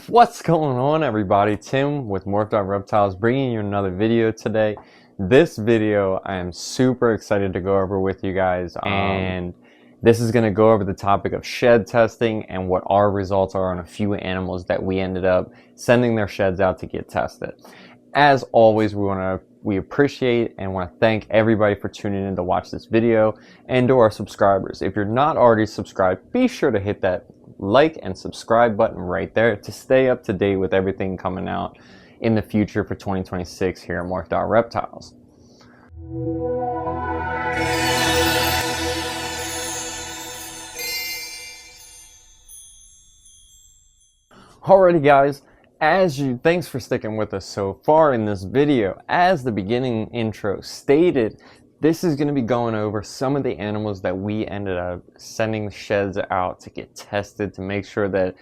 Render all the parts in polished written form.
What's going on, everybody? Tim with Reptiles bringing you another video today. This video I am super excited to go over with you guys, and this is going to go over the topic of shed testing and what our results are on a few animals that we ended up sending their sheds out to get tested. As always, we appreciate and want to thank everybody for tuning in to watch this video, and to our subscribers. If you're not already subscribed, be sure to hit that like and subscribe button right there to stay up to date with everything coming out in the future for 2026 here at Morphs Reptiles. Alrighty guys, thanks for sticking with us so far in this video. As the beginning intro stated, this is going to be going over some of the animals that we ended up sending sheds out to get tested to make sure that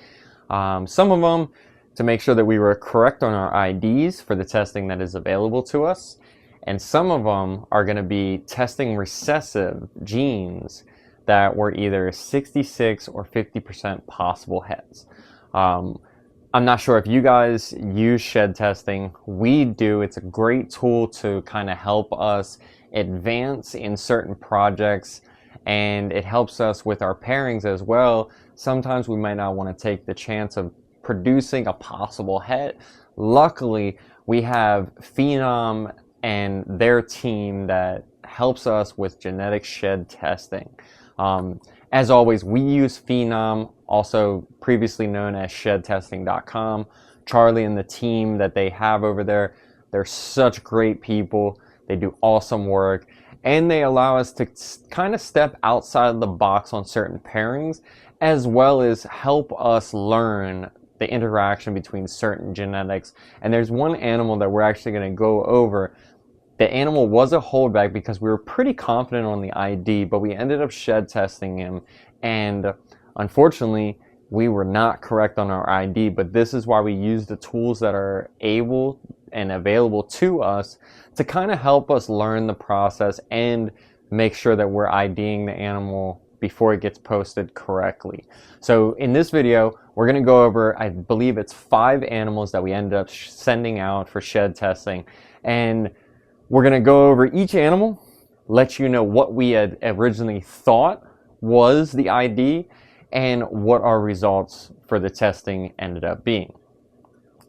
some of them to make sure that we were correct on our IDs for the testing that is available to us, and some of them are going to be testing recessive genes that were either 66 or 50% possible heads. I'm not sure if you guys use shed testing. We do. It's a great tool to kind of help us advance in certain projects, and it helps us with our pairings as well. Sometimes we might not want to take the chance of producing a possible head. Luckily, we have Phenome and their team that helps us with genetic shed testing. As always, we use Phenome, also previously known as shedtesting.com. Charlie and the team that they have over there, they're such great people. They do awesome work, and they allow us to kind of step outside of the box on certain pairings, as well as help us learn the interaction between certain genetics. And there's one animal that we're actually going to go over. The animal was a holdback because we were pretty confident on the ID, but we ended up shed testing him, and unfortunately we were not correct on our ID. But this is why we use the tools that are able and available to us to kind of help us learn the process and make sure that we're IDing the animal before it gets posted correctly. So in this video, we're going to go over, I believe it's 5 animals that we ended up sending out for shed testing, and we're going to go over each animal, let you know what we had originally thought was the ID and what our results for the testing ended up being.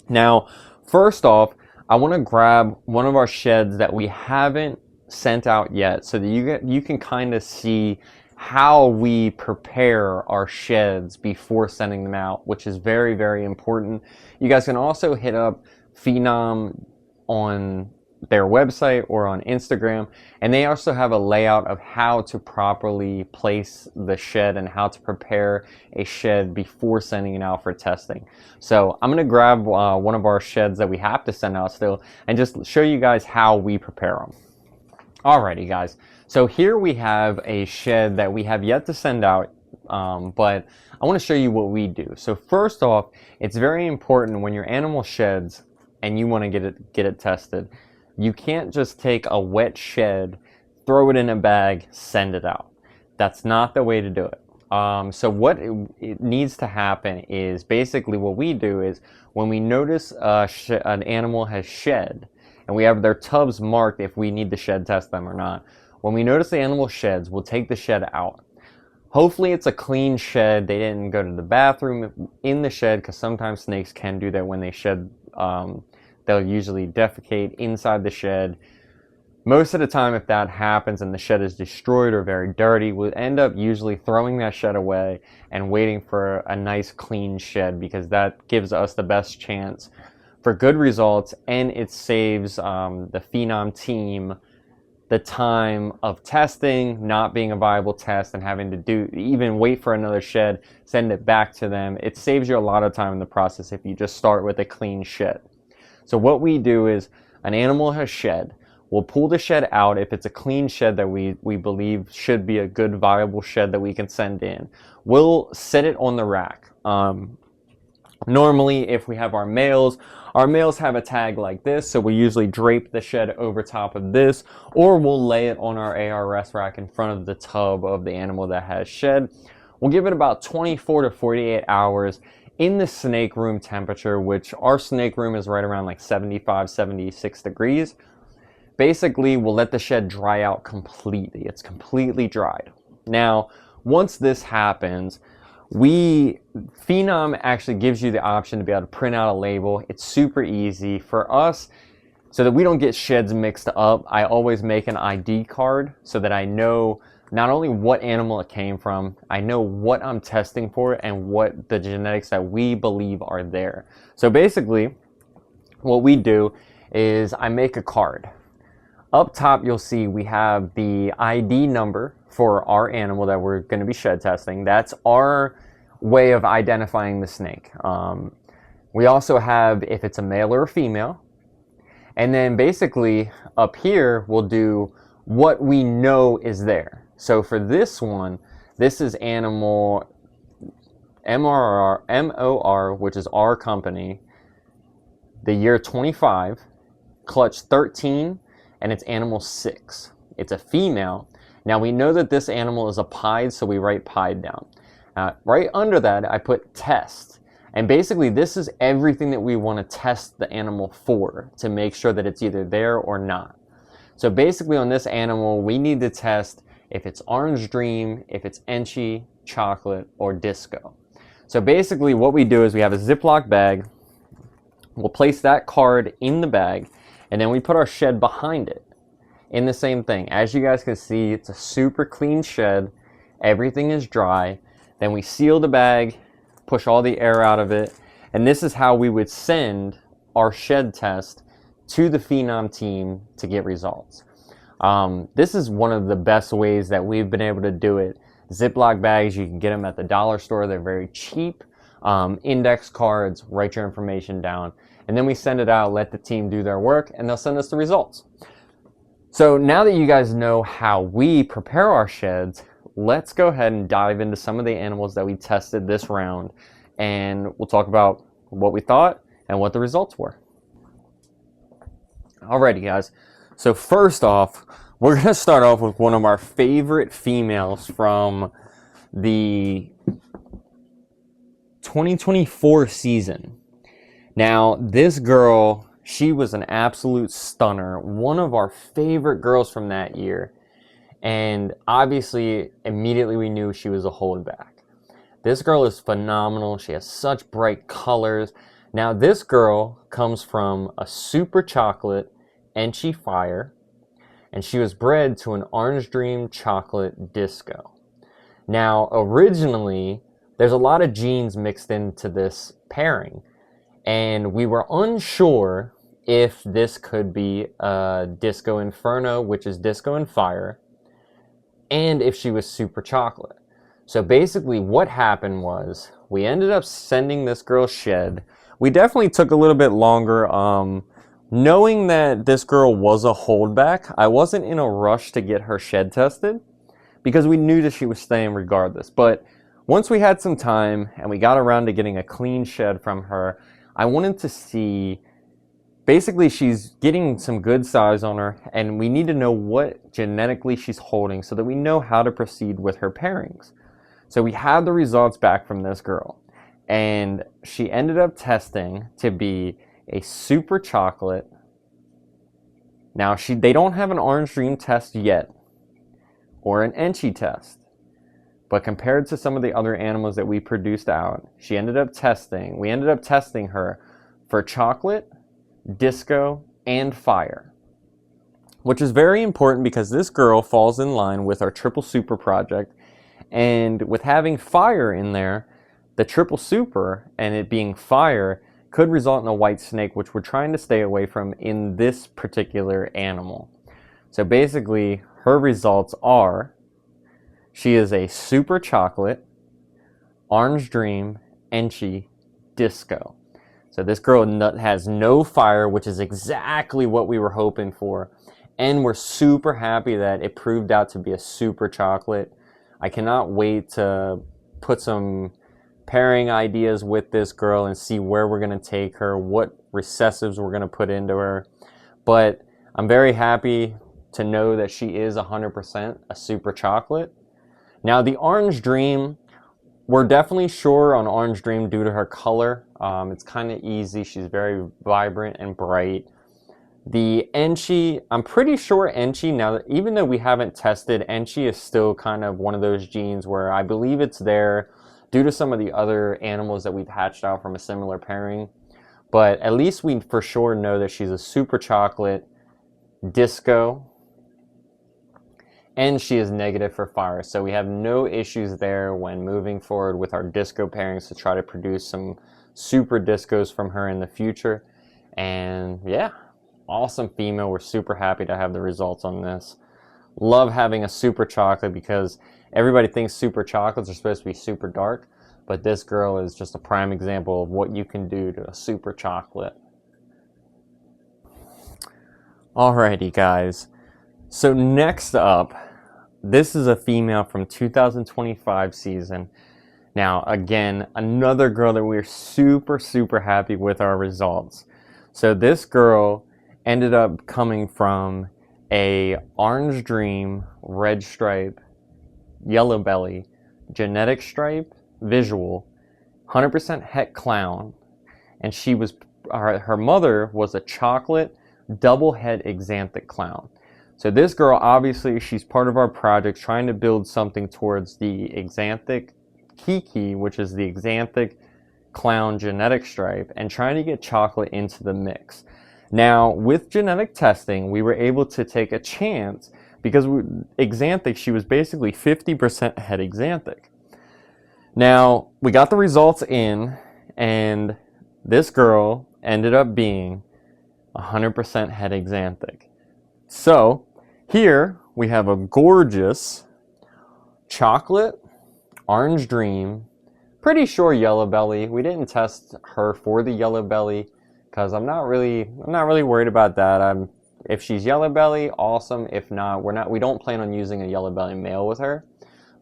Now, first off, I want to grab one of our sheds that we haven't sent out yet so that you can kind of see how we prepare our sheds before sending them out, which is very, very important. You guys can also hit up Phenome on their website or on Instagram, and they also have a layout of how to properly place the shed and how to prepare a shed before sending it out for testing. So I'm going to grab one of our sheds that we have to send out still and just show you guys how we prepare them. Alrighty guys, so here we have a shed that we have yet to send out, but I want to show you what we do. So first off, it's very important when your animal sheds and you want to get it tested. You can't just take a wet shed, throw it in a bag, send it out. That's not the way to do it. So what it needs to happen is basically what we do is when we notice an animal has shed, and we have their tubs marked if we need to shed test them or not. When we notice the animal sheds, we'll take the shed out. Hopefully it's a clean shed. They didn't go to the bathroom in the shed, because sometimes snakes can do that when they shed. They'll usually defecate inside the shed. Most of the time, if that happens and the shed is destroyed or very dirty, we'll end up usually throwing that shed away and waiting for a nice clean shed, because that gives us the best chance for good results, and it saves the Phenome team the time of testing not being a viable test and having to even wait for another shed, send it back to them. It saves you a lot of time in the process if you just start with a clean shed. So what we do is, an animal has shed, we'll pull the shed out if it's a clean shed that we believe should be a good viable shed that we can send in. We'll set it on the rack. Normally, if we have our males have a tag like this, so we usually drape the shed over top of this, or we'll lay it on our ARS rack in front of the tub of the animal that has shed. We'll give it about 24 to 48 hours. in the snake room temperature, which our snake room is right around like 75, 76 degrees. Basically, we'll let the shed dry out completely. It's completely dried. Now, once this happens, Phenome actually gives you the option to be able to print out a label. It's super easy for us. So that we don't get sheds mixed up, I always make an ID card so that I know not only what animal it came from, I know what I'm testing for and what the genetics that we believe are there. So basically, what we do is I make a card. Up top, you'll see we have the ID number for our animal that we're going to be shed testing. That's our way of identifying the snake. We also have if it's a male or a female. And then basically up here, we'll do what we know is there. So for this one, this is animal MOR, which is our company, the year 25, clutch 13, and it's animal 6. It's a female. Now we know that this animal is a pied, so we write pied down. Right under that, I put test. And basically, this is everything that we want to test the animal for to make sure that it's either there or not. So basically, on this animal, we need to test if it's Orange Dream, if it's Enchi, Chocolate, or Disco. So basically, what we do is we have a Ziploc bag. We'll place that card in the bag, and then we put our shed behind it in the same thing. As you guys can see, it's a super clean shed. Everything is dry. Then we seal the bag, push all the air out of it, and this is how we would send our shed test to the Phenome team to get results. This is one of the best ways that we've been able to do it. Ziploc bags, you can get them at the dollar store. They're very cheap. Index cards, write your information down, and then we send it out, let the team do their work, and they'll send us the results. So now that you guys know how we prepare our sheds, let's go ahead and dive into some of the animals that we tested this round, and we'll talk about what we thought and what the results were. Alrighty guys, so first off, we're going to start off with one of our favorite females from the 2024 season. Now, this girl, she was an absolute stunner, one of our favorite girls from that year. And obviously, immediately we knew she was a holdback. This girl is phenomenal. She has such bright colors. Now, this girl comes from a super chocolate Enchi Fire, and she was bred to an Orange Dream Chocolate Disco. Now, originally, there's a lot of genes mixed into this pairing, and we were unsure if this could be a Disco Inferno, which is Disco and Fire, and if she was super chocolate. So basically what happened was we ended up sending this girl shed. We definitely took a little bit longer. Knowing that this girl was a holdback, I wasn't in a rush to get her shed tested because we knew that she was staying regardless. But once we had some time and we got around to getting a clean shed from her, I wanted to see, basically she's getting some good size on her, and we need to know what genetically she's holding so that we know how to proceed with her pairings. So we had the results back from this girl, and she ended up testing to be a super chocolate. Now they don't have an Orange Dream test yet or an Enchi test, but compared to some of the other animals that we produced out, we ended up testing her for chocolate, Disco, and Fire, which is very important because this girl falls in line with our triple super project. And with having Fire in there, the triple super and it being Fire could result in a white snake, which we're trying to stay away from in this particular animal. So basically, her results are, she is a super chocolate, Orange Dream, Enchi, Disco. So this girl has no Fire, which is exactly what we were hoping for. And we're super happy that it proved out to be a super chocolate. I cannot wait to put some pairing ideas with this girl and see where we're going to take her, what recessives we're going to put into her. But I'm very happy to know that she is 100% a super chocolate. Now the Orange Dream, We're definitely sure on Orange Dream due to her color. It's kind of easy. She's very vibrant and bright. The Enchi, I'm pretty sure Enchi, now that even though we haven't tested, Enchi is still kind of one of those genes where I believe it's there due to some of the other animals that we've hatched out from a similar pairing. But at least we for sure know that she's a super chocolate disco, and she is negative for fire. So we have no issues there when moving forward with our disco pairings to try to produce some super discos from her in the future. And yeah, awesome female. We're super happy to have the results on this. Love having a super chocolate because everybody thinks super chocolates are supposed to be super dark, but this girl is just a prime example of what you can do to a super chocolate. Alrighty guys, so next up, this is a female from 2025 season. Now again, another girl that we're super happy with our results. So this girl ended up coming from a Orange Dream, Red Stripe, Yellow Belly, Genetic Stripe, Visual, 100% Het Clown, and she was, her mother was a chocolate double head Xanthic clown. So this girl, obviously, she's part of our project trying to build something towards the Xanthic Kiki, which is the Xanthic clown genetic stripe, and trying to get chocolate into the mix. Now, with genetic testing, we were able to take a chance because Xanthic, she was basically 50% het Xanthic. Now, we got the results in, and this girl ended up being 100% het Xanthic. So here we have a gorgeous chocolate, Orange Dream, pretty sure Yellow Belly. We didn't test her for the Yellow Belly because I'm not really worried about that. If she's Yellow Belly, awesome. If not, we don't plan on using a Yellow Belly male with her.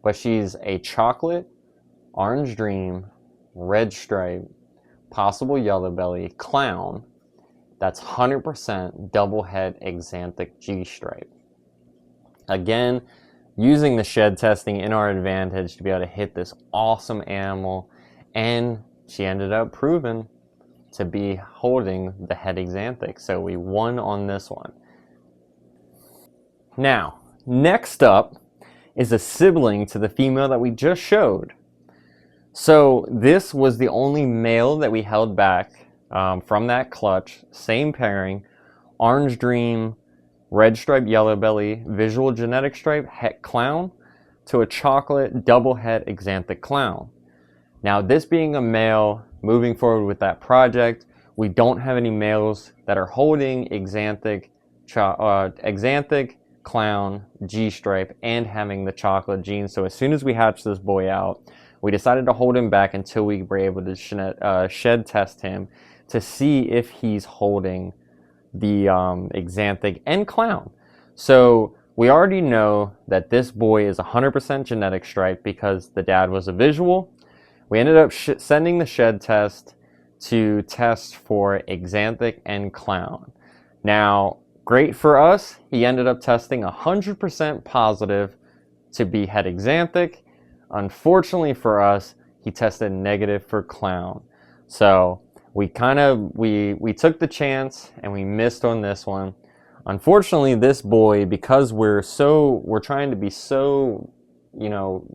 But she's a chocolate, Orange Dream, Red Stripe, possible Yellow Belly clown. That's 100% double head Xanthic G-stripe. Again, using the shed testing in our advantage to be able to hit this awesome animal, and she ended up proving to be holding the het Xanthic, so we won on this one. Now, next up is a sibling to the female that we just showed. So this was the only male that we held back from that clutch. Same pairing, Orange Dream, Red Stripe, Yellow Belly, Visual Genetic Stripe, Het Clown, to a chocolate double het Xanthic clown. Now, this being a male, moving forward with that project, we don't have any males that are holding Xanthic clown, G-stripe, and having the chocolate gene. So as soon as we hatched this boy out, we decided to hold him back until we were able to shed test him to see if he's holding the Xanthic and clown. So we already know that this boy is 100% genetic stripe because the dad was a visual. We ended up sending the shed test to test for Xanthic and clown. Now, great for us, he ended up testing 100% positive to be het Xanthic. Unfortunately for us, he tested negative for clown. So we took the chance and we missed on this one. Unfortunately, this boy, because we're trying to be so,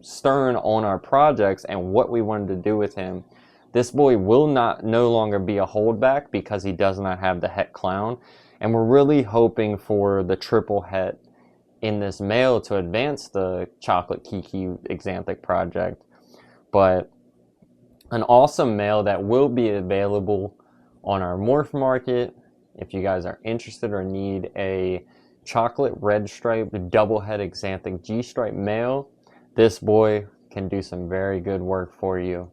stern on our projects and what we wanted to do with him, this boy will no longer be a holdback because he does not have the het clown. And we're really hoping for the triple het in this male to advance the chocolate Kiki Xanthic project. But an awesome male that will be available on our morph market. If you guys are interested or need a chocolate red stripe double head Xanthic G-stripe male, this boy can do some very good work for you.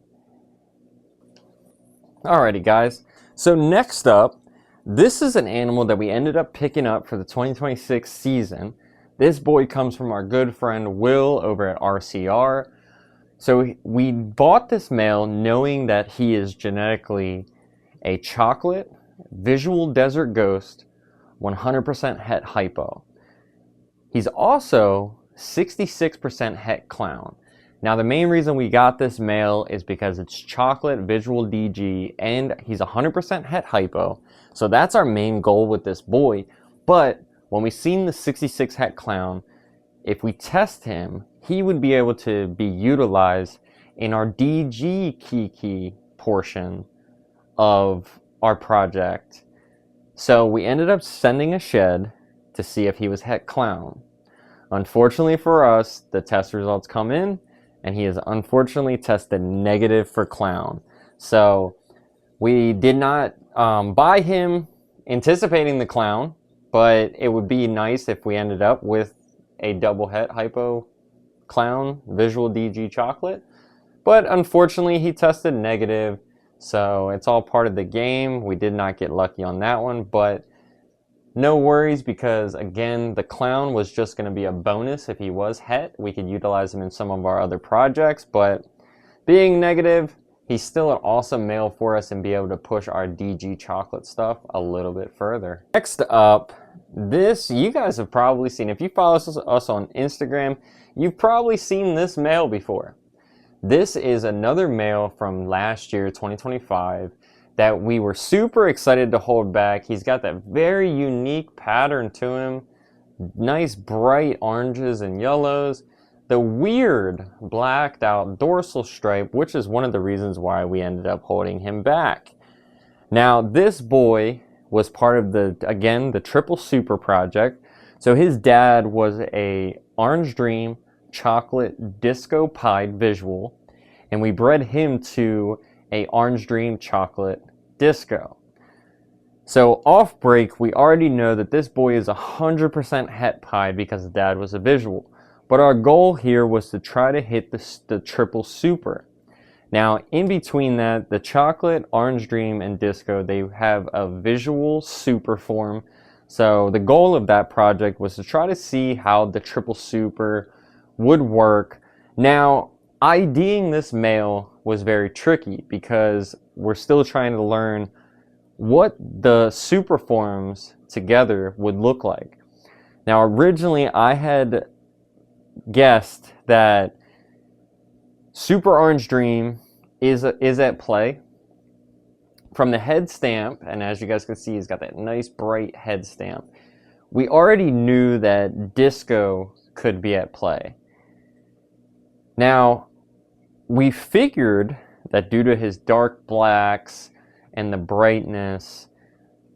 Alrighty guys, so next up, this is an animal that we ended up picking up for the 2026 season. This boy comes from our good friend Will over at RCR. So we bought this male knowing that he is genetically a chocolate, visual desert ghost, 100% het hypo. He's also 66% het clown. Now, the main reason we got this male is because it's chocolate visual DG and he's 100% het hypo. So that's our main goal with this boy. But when we seen the 66 het clown, if we test him, he would be able to be utilized in our DG kiki portion of our project. So we ended up sending a shed to see if he was het clown. Unfortunately for us, the test results come in and he is unfortunately tested negative for clown. So we did not buy him anticipating the clown, but it would be nice if we ended up with a double het hypo clown visual DG chocolate. But unfortunately he tested negative, so it's all part of the game. We did not get lucky on that one, but no worries, because again, the clown was just going to be a bonus. If he was het, we could utilize him in some of our other projects, but being negative, he's still an awesome male for us and be able to push our DG chocolate stuff a little bit further. Next up, this you guys have probably seen. If you follow us on Instagram, you've probably seen this male before. This is another male from last year, 2025, that we were super excited to hold back. He's got that very unique pattern to him. Nice bright oranges and yellows. The weird blacked out dorsal stripe, which is one of the reasons why we ended up holding him back. Now, this boy was part of the Triple Super project. So his dad was a Orange Dream chocolate disco pied visual, and we bred him to a Orange Dream chocolate disco. So off break, we already know that this boy is 100% het pied because his dad was a visual. But our goal here was to try to hit the Triple Super. Now, in between that, the chocolate, Orange Dream, and disco, they have a visual super form. So the goal of that project was to try to see how the Triple Super would work. Now, IDing this male was very tricky because we're still trying to learn what the super forms together would look like. Now, originally I had guessed that Super Orange Dream is at play. From the head stamp, and as you guys can see, he's got that nice bright head stamp. We already knew that disco could be at play. Now, we figured that due to his dark blacks and the brightness,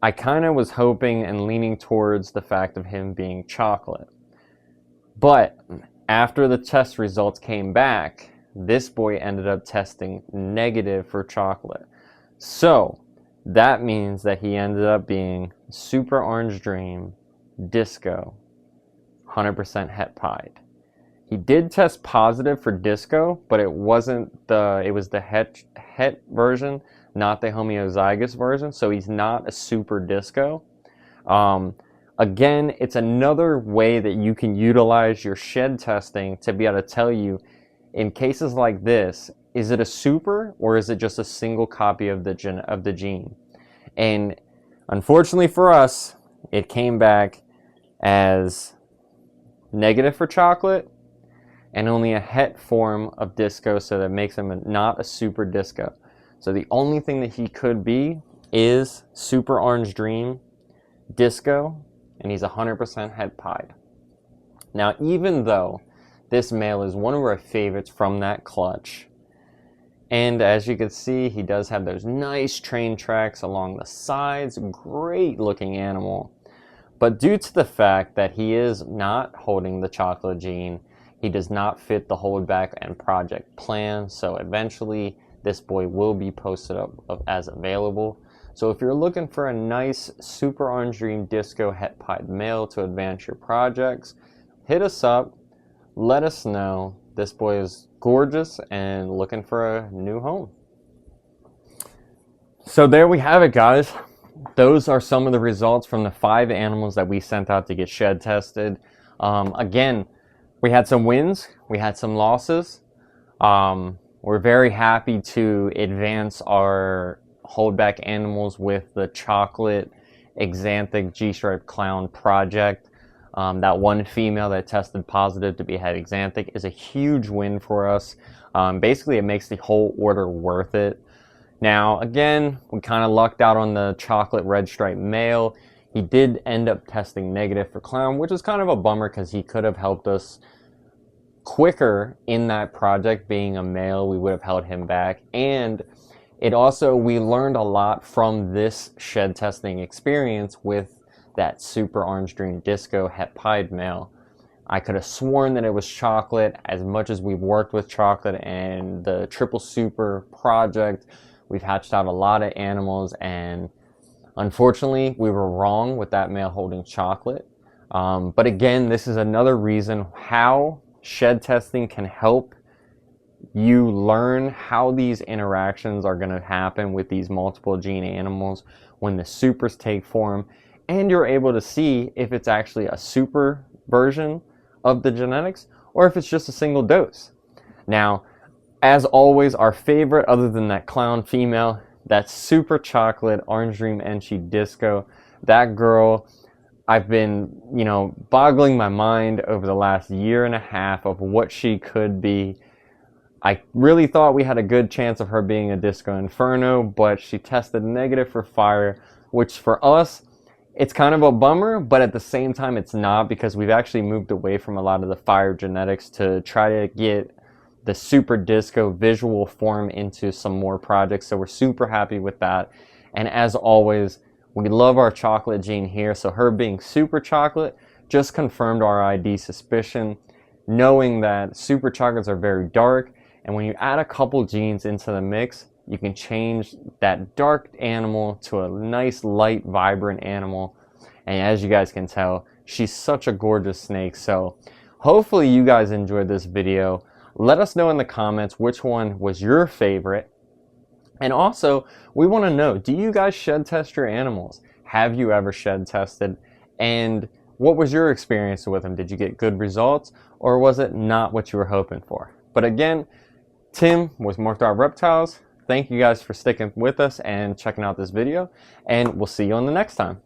I kind of was hoping and leaning towards the fact of him being chocolate. But after the test results came back, this boy ended up testing negative for chocolate. So that means that he ended up being Super Orange Dream Disco 100% het pied. He did test positive for disco, but it was the het version, not the homozygous version, so he's not a super disco. Again, it's another way that you can utilize your shed testing to be able to tell you, in cases like this, is it a super or is it just a single copy of the gene? And unfortunately for us, it came back as negative for chocolate and only a het form of disco, so that makes him not a super disco. So the only thing that he could be is Super Orange Dream Disco, and he's 100% het pied. Now, even though this male is one of our favorites from that clutch, and as you can see, he does have those nice train tracks along the sides, great looking animal. But due to the fact that he is not holding the chocolate gene, he does not fit the holdback and project plan, so eventually this boy will be posted up as available. So if you're looking for a nice Super Orange Dream Disco het pied male to advance your projects, hit us up, let us know. This boy is gorgeous and looking for a new home. So there we have it, guys. Those are some of the results from the 5 animals that we sent out to get shed tested. Again, we had some wins, we had some losses. We're very happy to advance our holdback animals with the chocolate Xanthic G-Stripe Clown project. That one female that tested positive to be head-xanthic is a huge win for us. Basically, it makes the whole order worth it. Now, again, we kind of lucked out on the chocolate red stripe male. He did end up testing negative for clown, which is kind of a bummer because he could have helped us quicker in that project. Being a male, we would have held him back. And it also, we learned a lot from this shed testing experience with that super orange dream disco het pied male. I could have sworn that it was chocolate. As much as we've worked with chocolate and the triple super project, we've hatched out a lot of animals, and unfortunately we were wrong with that male holding chocolate. But again, this is another reason how shed testing can help you learn how these interactions are going to happen with these multiple gene animals when the supers take form, and you're able to see if it's actually a super version of the genetics or if it's just a single dose. Now, as always, our favorite, other than that clown female, that super chocolate orange dream enchi disco, that girl, I've been, boggling my mind over the last year and a half of what she could be. I really thought we had a good chance of her being a disco inferno, but she tested negative for fire, which for us, it's kind of a bummer, but at the same time it's not, because we've actually moved away from a lot of the fire genetics to try to get the super disco visual form into some more projects. So we're super happy with that. And as always, we love our chocolate gene here. So her being super chocolate just confirmed our ID suspicion, knowing that super chocolates are very dark. And when you add a couple genes into the mix, you can change that dark animal to a nice, light, vibrant animal. And as you guys can tell, she's such a gorgeous snake. So hopefully you guys enjoyed this video. Let us know in the comments which one was your favorite. And also, we want to know, do you guys shed test your animals? Have you ever shed tested? And what was your experience with them? Did you get good results, or was it not what you were hoping for? But again, Tim with Morphs Reptiles. Thank you guys for sticking with us and checking out this video, and we'll see you on the next time.